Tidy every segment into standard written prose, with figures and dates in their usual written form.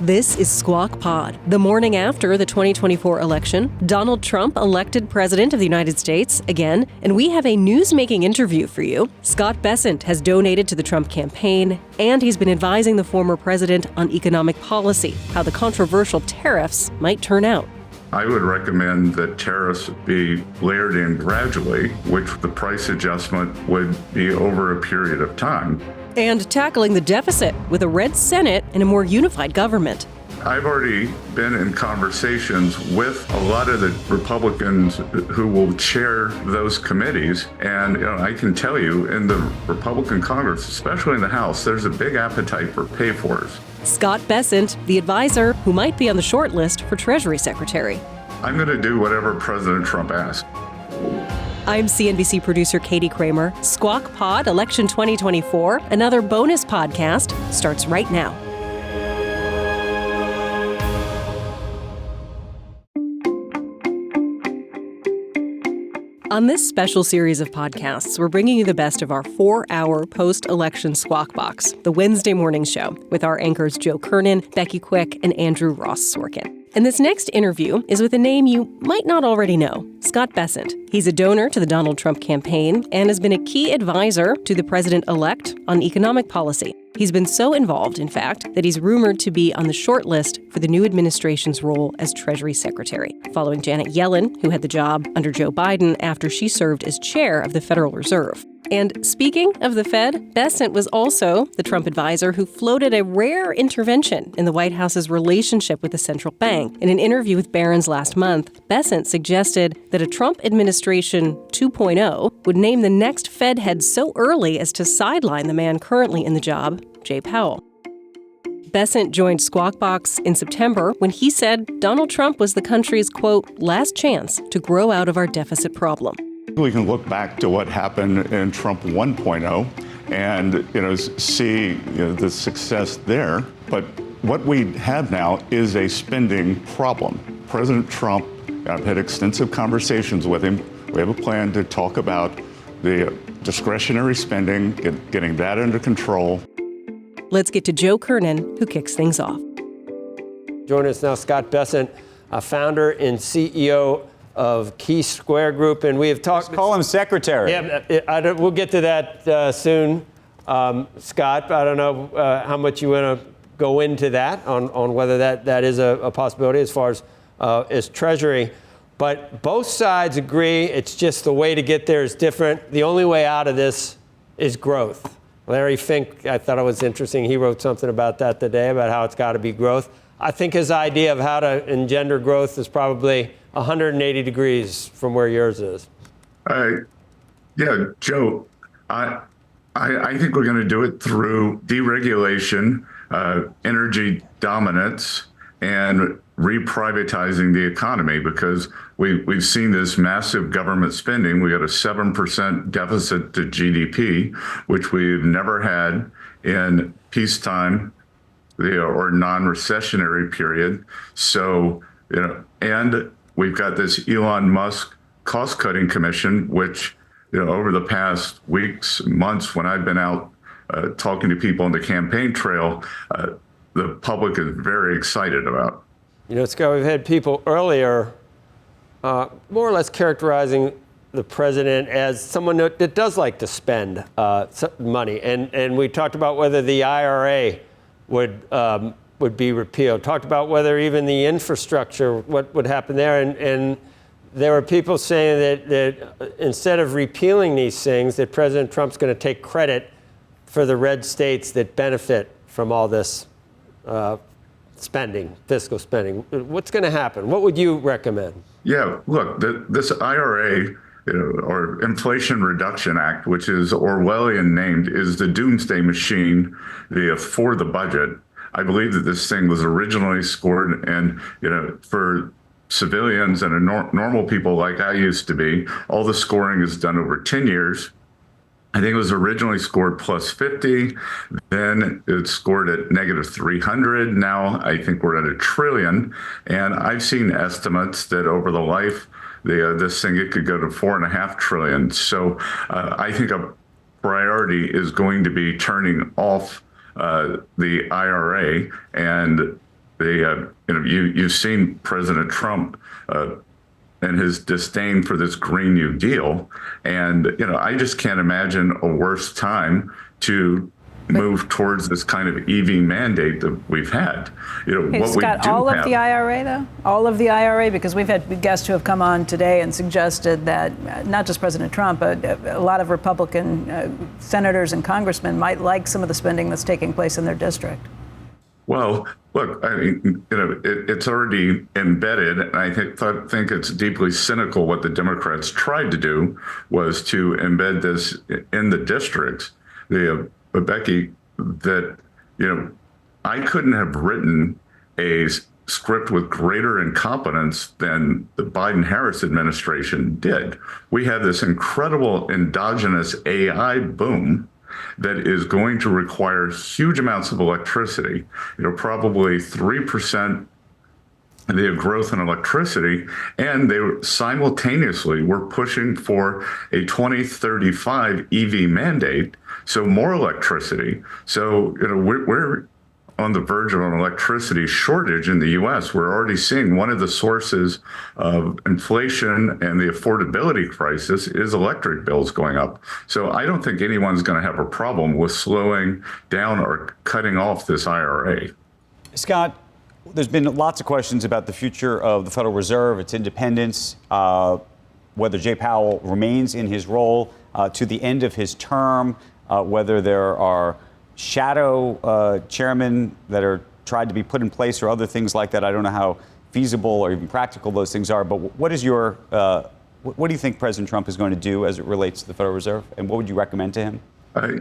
This is Squawk Pod. The morning after the 2024 election, Donald Trump elected president of the United States again, and we have a news-making interview for you. Scott Bessent has donated to the Trump campaign, and he's been advising the former president on economic policy, how the controversial tariffs might turn out. I would recommend that tariffs be layered in gradually, which the price adjustment would be over a period of time. And tackling the deficit with a red Senate and a more unified government. I've already been in conversations with a lot of the Republicans who will chair those committees. And I can tell you in the Republican Congress, especially in the House, there's a big appetite for pay-fors. Scott Bessent, the advisor who might be on the short list for Treasury Secretary. I'm going to do whatever President Trump asks. I'm CNBC producer Katie Kramer. Squawk Pod Election 2024, another bonus podcast, starts right now. On this special series of podcasts, we're bringing you the best of our 4-hour post-election Squawk Box, the Wednesday morning show, with our anchors Joe Kernen, Becky and Andrew Ross Sorkin. And this next interview is with a name you might not already know, Scott Bessent. He's a donor to the Donald Trump campaign and has been a key advisor to the president-elect on economic policy. He's been so involved, in fact, that he's rumored to be on the short list for the new administration's role as Treasury Secretary, following Janet Yellen, who had the job under Joe Biden after she served as chair of the Federal Reserve. And speaking of the Fed, Bessent was also the Trump advisor who floated a rare intervention in the White House's relationship with the central bank. In an interview with Barron's last month, Bessent suggested that a Trump administration 2.0 would name the next Fed head so early as to sideline the man currently in the job, Jay Powell. Bessent joined Squawk Box in September when he said Donald Trump was the country's, quote, last chance to grow out of our deficit problem. We can look back to what happened in Trump 1.0 and see the success there. But what we have now is a spending problem. President Trump, I've had extensive conversations with him. We have a plan to talk about the discretionary spending, getting that under control. Let's get to Joe Kernen, who kicks things off. Joining us now, Scott Bessent, founder and CEO of Key Square Group, and we have talked. Just call him secretary. Yeah, we'll get to that soon, Scott. I don't know how much you want to go into that on whether that is a possibility as far as Treasury. But both sides agree it's just the way to get there is different. The only way out of this is growth. Larry Fink, I thought it was interesting. He wrote something about that today, about how it's got to be growth. I think his idea of how to engender growth is probably 180 degrees from where yours is. Yeah, Joe, I think we're going to do it through deregulation, energy dominance, and reprivatizing the economy, because we've seen this massive government spending. We got a 7% deficit to GDP, which we've never had in peacetime or non-recessionary period. So, and we've got this Elon Musk cost-cutting commission, which, over the past weeks, months, when I've been out talking to people on the campaign trail, the public is very excited about. Scott, we've had people earlier more or less characterizing the president as someone that does like to spend money. And we talked about whether the IRA would be repealed, talked about whether even the infrastructure, what would happen there. And there were people saying that instead of repealing these things, that President Trump's going to take credit for the red states that benefit from all this spending, fiscal spending. What's going to happen? What would you recommend? Yeah, look, this IRA, or Inflation Reduction Act, which is Orwellian named, is the doomsday machine for the budget. I believe that this thing was originally scored, and for civilians and normal people like I used to be, all the scoring is done over 10 years. I think it was originally scored plus 50, then it scored at negative 300. Now I think we're at $1 trillion. And I've seen estimates that over the life, this thing, it could go to $4.5 trillion. So I think a priority is going to be turning off the IRA and you've seen President Trump and his disdain for this Green New Deal, and I just can't imagine a worse time to move towards this kind of EV mandate that we've had. Hey, what Scott, we do all have, of the IRA, though? All of the IRA? Because we've had guests who have come on today and suggested that not just President Trump, but a lot of Republican senators and congressmen might like some of the spending that's taking place in their district. Well, look, I mean, it's already embedded, and I think it's deeply cynical. What the Democrats tried to do was to embed this in the districts. Becky, that I couldn't have written a script with greater incompetence than the Biden-Harris administration did. We have this incredible endogenous AI boom that is going to require huge amounts of electricity, probably 3% the growth in electricity, and they simultaneously were pushing for a 2035 EV mandate, so more electricity. So we're on the verge of an electricity shortage in the U.S. We're already seeing one of the sources of inflation and the affordability crisis is electric bills going up. So I don't think anyone's going to have a problem with slowing down or cutting off this IRA. Scott, there's been lots of questions about the future of the Federal Reserve, its independence, whether Jay Powell remains in his role to the end of his term, whether there are shadow chairmen that are tried to be put in place or other things like that. I don't know how feasible or even practical those things are, but what do you think President Trump is going to do as it relates to the Federal Reserve, and what would you recommend to him? I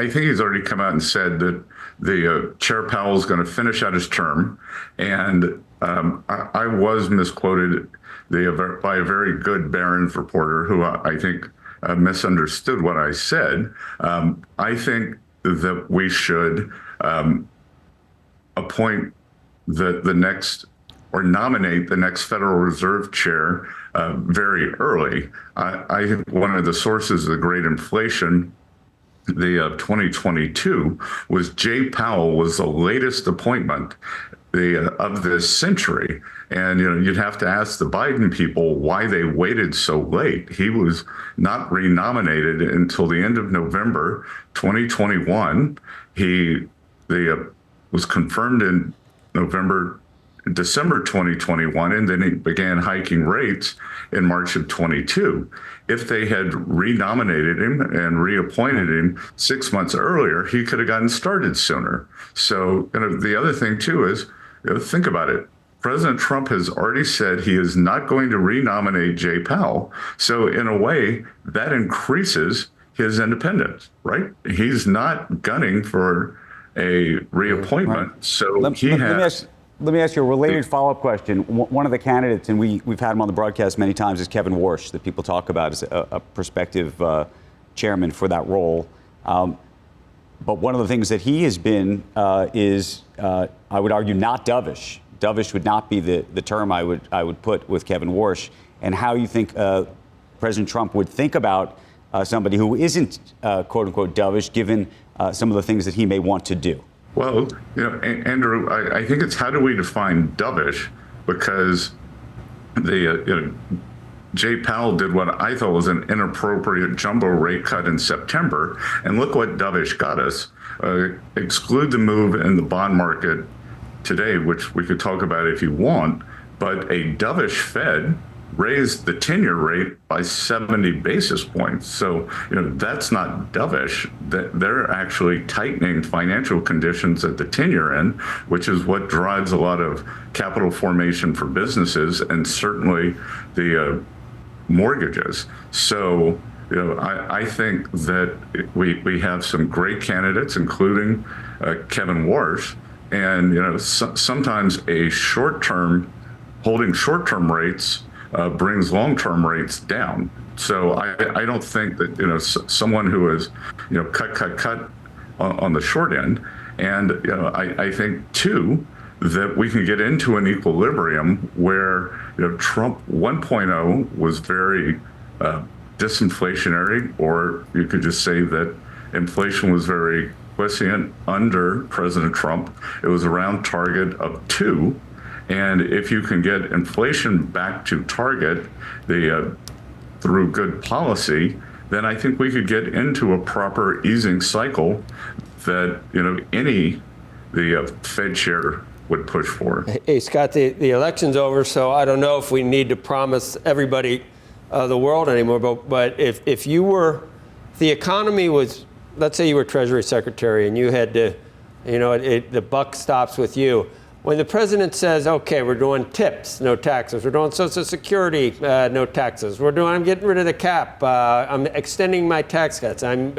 think he's already come out and said that the Chair Powell is going to finish out his term, and I was misquoted by a very good Barron's reporter who I think misunderstood what I said. I think that we should appoint the next or nominate the next Federal Reserve chair very early. I think one of the sources of the great inflation, the 2022, was Jay Powell was the latest appointment of this century. And, you'd have to ask the Biden people why they waited so late. He was not renominated until the end of November 2021. He was confirmed in December 2021, and then he began hiking rates in March of 22. If they had renominated him and reappointed him 6 months earlier, he could have gotten started sooner. So, the other thing too is, think about it. President Trump has already said he is not going to renominate Jay Powell. So in a way, that increases his independence, right? He's not gunning for a reappointment. Right. So let me ask you a related follow-up question. One of the candidates, and we've had him on the broadcast many times, is Kevin Warsh, that people talk about as a prospective chairman for that role. But one of the things that he has been is, I would argue, not dovish. Dovish would not be the term I would put with Kevin Warsh. And how you think President Trump would think about somebody who isn't, quote unquote, dovish, given some of the things that he may want to do. Well, Andrew, I think it's how do we define dovish? Because Jay Powell did what I thought was an inappropriate jumbo rate cut in September. And look what dovish got us. Exclude the move in the bond market today, which we could talk about if you want, but a dovish Fed raised the 10-year rate by 70 basis points. So, that's not dovish. They're actually tightening financial conditions at the 10-year end, which is what drives a lot of capital formation for businesses and certainly the mortgages. So, I think that we have some great candidates, including Kevin Warsh. And, sometimes holding short-term rates brings long-term rates down. So I don't think that, someone who is, cut on the short end. And, I think, too, that we can get into an equilibrium where, Trump 1.0 was very disinflationary, or you could just say that inflation was very quiescent under President Trump. It was around target of 2. And if you can get inflation back to target through good policy, then I think we could get into a proper easing cycle that the Fed chair would push for. Hey, Scott, the election's over, so I don't know if we need to promise everybody the world anymore. But if the economy was, let's say you were Treasury Secretary and you had to, the buck stops with you. When the president says, okay, we're doing tips, no taxes. We're doing Social Security, no taxes. I'm getting rid of the cap. I'm extending my tax cuts. I'm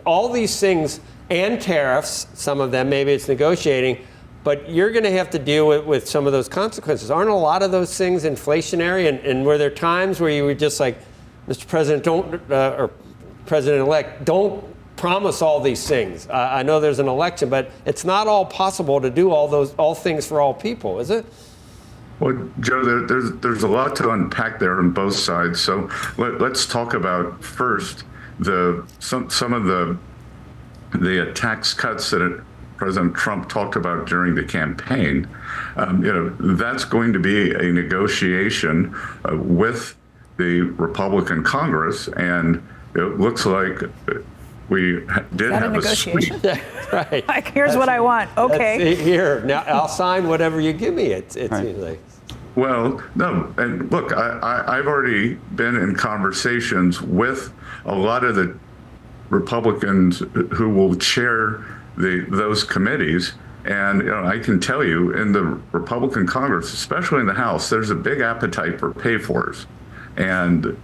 all these things and tariffs, some of them, maybe it's negotiating, but you're going to have to deal with some of those consequences. Aren't a lot of those things inflationary? And were there times where you were just like, Mr. President, or President-elect, don't promise all these things. I know there's an election, but it's not all possible to do all things for all people, is it? Well, Joe, there's a lot to unpack there on both sides. So let's talk about first some of the tax cuts that President Trump talked about during the campaign. That's going to be a negotiation with the Republican Congress, and it looks like we did have a negotiation. Right. Like, here's what I want. Okay. Here, now I'll sign whatever you give me. It right. seems like. Well, no, and look, I've already been in conversations with a lot of the Republicans who will chair those committees. And I can tell you, in the Republican Congress, especially in the House, there's a big appetite for pay-fors. And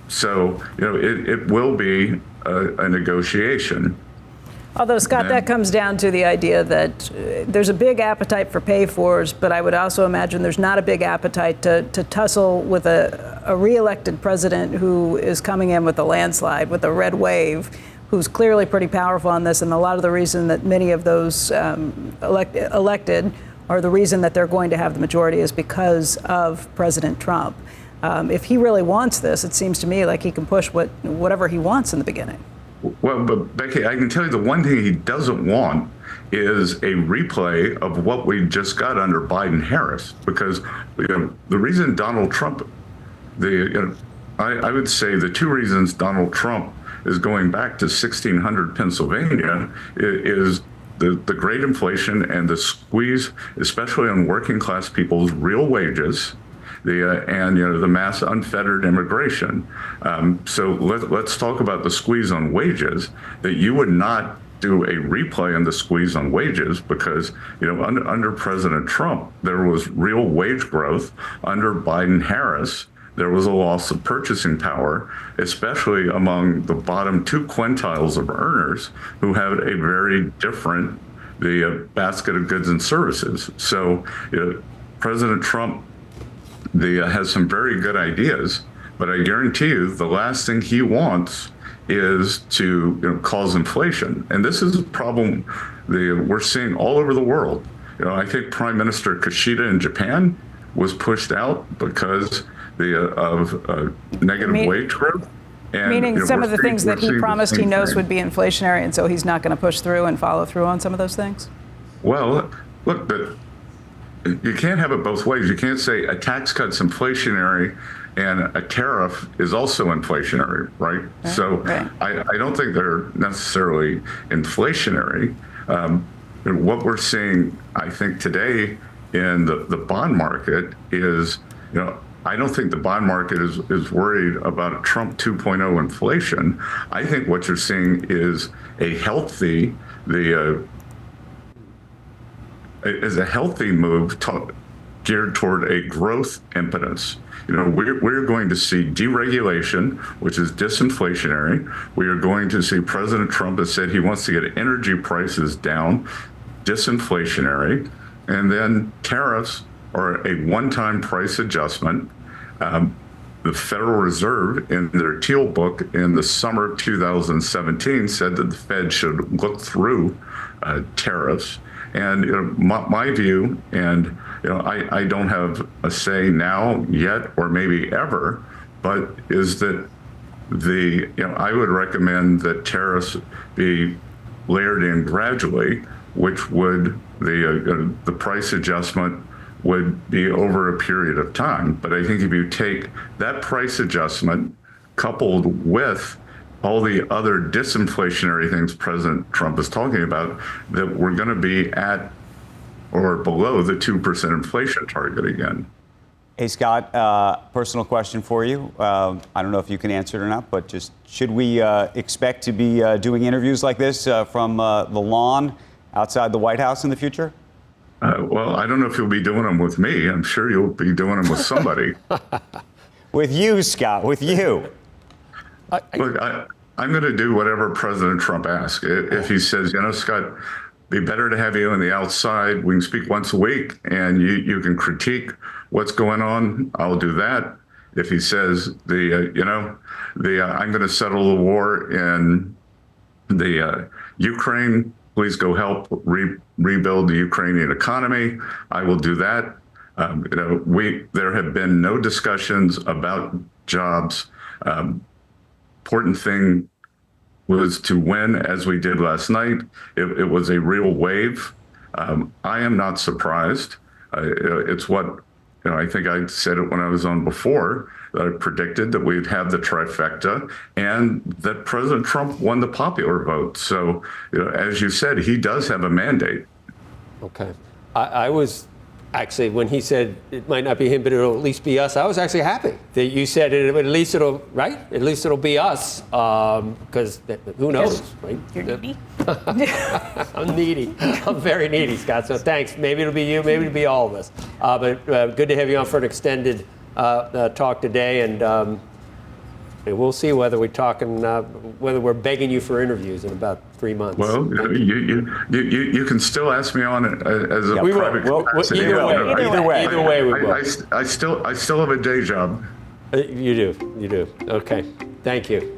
so, it will be a negotiation. Although, Scott, that comes down to the idea that there's a big appetite for pay-fors, but I would also imagine there's not a big appetite to tussle with a re-elected president who is coming in with a landslide, with a red wave, who's clearly pretty powerful on this. And a lot of the reason that many of those elected are the reason that they're going to have the majority is because of President Trump. If he really wants this, it seems to me like he can push whatever he wants in the beginning. Well, but Becky, I can tell you the one thing he doesn't want is a replay of what we just got under Biden-Harris, because the reason Donald Trump, I would say the two reasons Donald Trump is going back to 1600 Pennsylvania is the great inflation and the squeeze, especially on working class people's real wages, and the mass unfettered immigration. So let's talk about the squeeze on wages. That you would not do a replay on the squeeze on wages because under President Trump there was real wage growth. Under Biden-Harris there was a loss of purchasing power, especially among the bottom 2 quintiles of earners who have a very different basket of goods and services. So President Trump has some very good ideas, but I guarantee you the last thing he wants is to cause inflation. And this is a problem we're seeing all over the world. I think Prime Minister Kishida in Japan was pushed out because of negative wage growth. And, meaning some of the things that he promised he knows would be inflationary, and so he's not going to push through and follow through on some of those things? Well, look, you can't have it both ways. You can't say a tax cut's inflationary and a tariff is also inflationary, right? So I don't think they're necessarily inflationary. What we're seeing, I think, today in the bond market is, I don't think the bond market is worried about a Trump 2.0 inflation. I think what you're seeing is a healthy move geared toward a growth impetus. We're going to see deregulation, which is disinflationary. We are going to see President Trump has said he wants to get energy prices down, disinflationary, and then tariffs are a one-time price adjustment. The Federal Reserve, in their Teal book in the summer of 2017, said that the Fed should look through tariffs. And my view, and I don't have a say now yet, or maybe ever, but is that I would recommend that tariffs be layered in gradually, which would the price adjustment would be over a period of time. But I think if you take that price adjustment coupled with all the other disinflationary things President Trump is talking about, that we're going to be at or below the 2% inflation target again. Hey, Scott, personal question for you. I don't know if you can answer it or not, but just should we expect to be doing interviews like this from the lawn outside the White House in the future? Well, I don't know if you'll be doing them with me. I'm sure you'll be doing them with somebody. With you, Scott, with you. Look, I'm going to do whatever President Trump asks. If he says, Scott, be better to have you on the outside. We can speak once a week and you can critique what's going on, I'll do that. If he says I'm going to settle the war in the Ukraine, please go help rebuild the Ukrainian economy, I will do that. There have been no discussions about jobs. Important thing was to win, as we did last night. It was a real wave. I am not surprised. It's what I think I said it when I was on before, that I predicted that we'd have the trifecta and that President Trump won the popular vote. So, as you said, he does have a mandate. Okay. I was actually, when he said it might not be him, but it'll at least be us, I was actually happy that you said it, at least it'll be us, because who knows, right? You're needy. I'm needy. I'm very needy, Scott, so thanks. Maybe it'll be you, maybe it'll be all of us. But good to have you on for an extended talk today, and we'll see whether we're talking, whether we're begging you for interviews in about 3 months. Well, you can still ask me on as a private capacity. Either way, we will. I still have a day job. You do. Okay, thank you.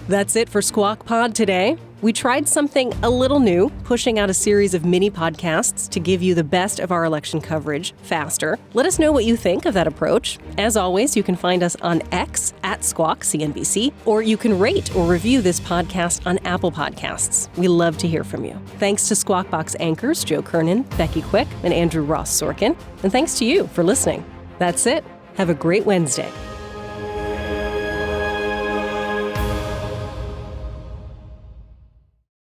That's it for Squawk Pod today. We tried something a little new, pushing out a series of mini podcasts to give you the best of our election coverage faster. Let us know what you think of that approach. As always, you can find us on X at Squawk CNBC, or you can rate or review this podcast on Apple Podcasts. We love to hear from you. Thanks to Squawk Box anchors Joe Kernen, Becky Quick, and Andrew Ross Sorkin. And thanks to you for listening. That's it. Have a great Wednesday.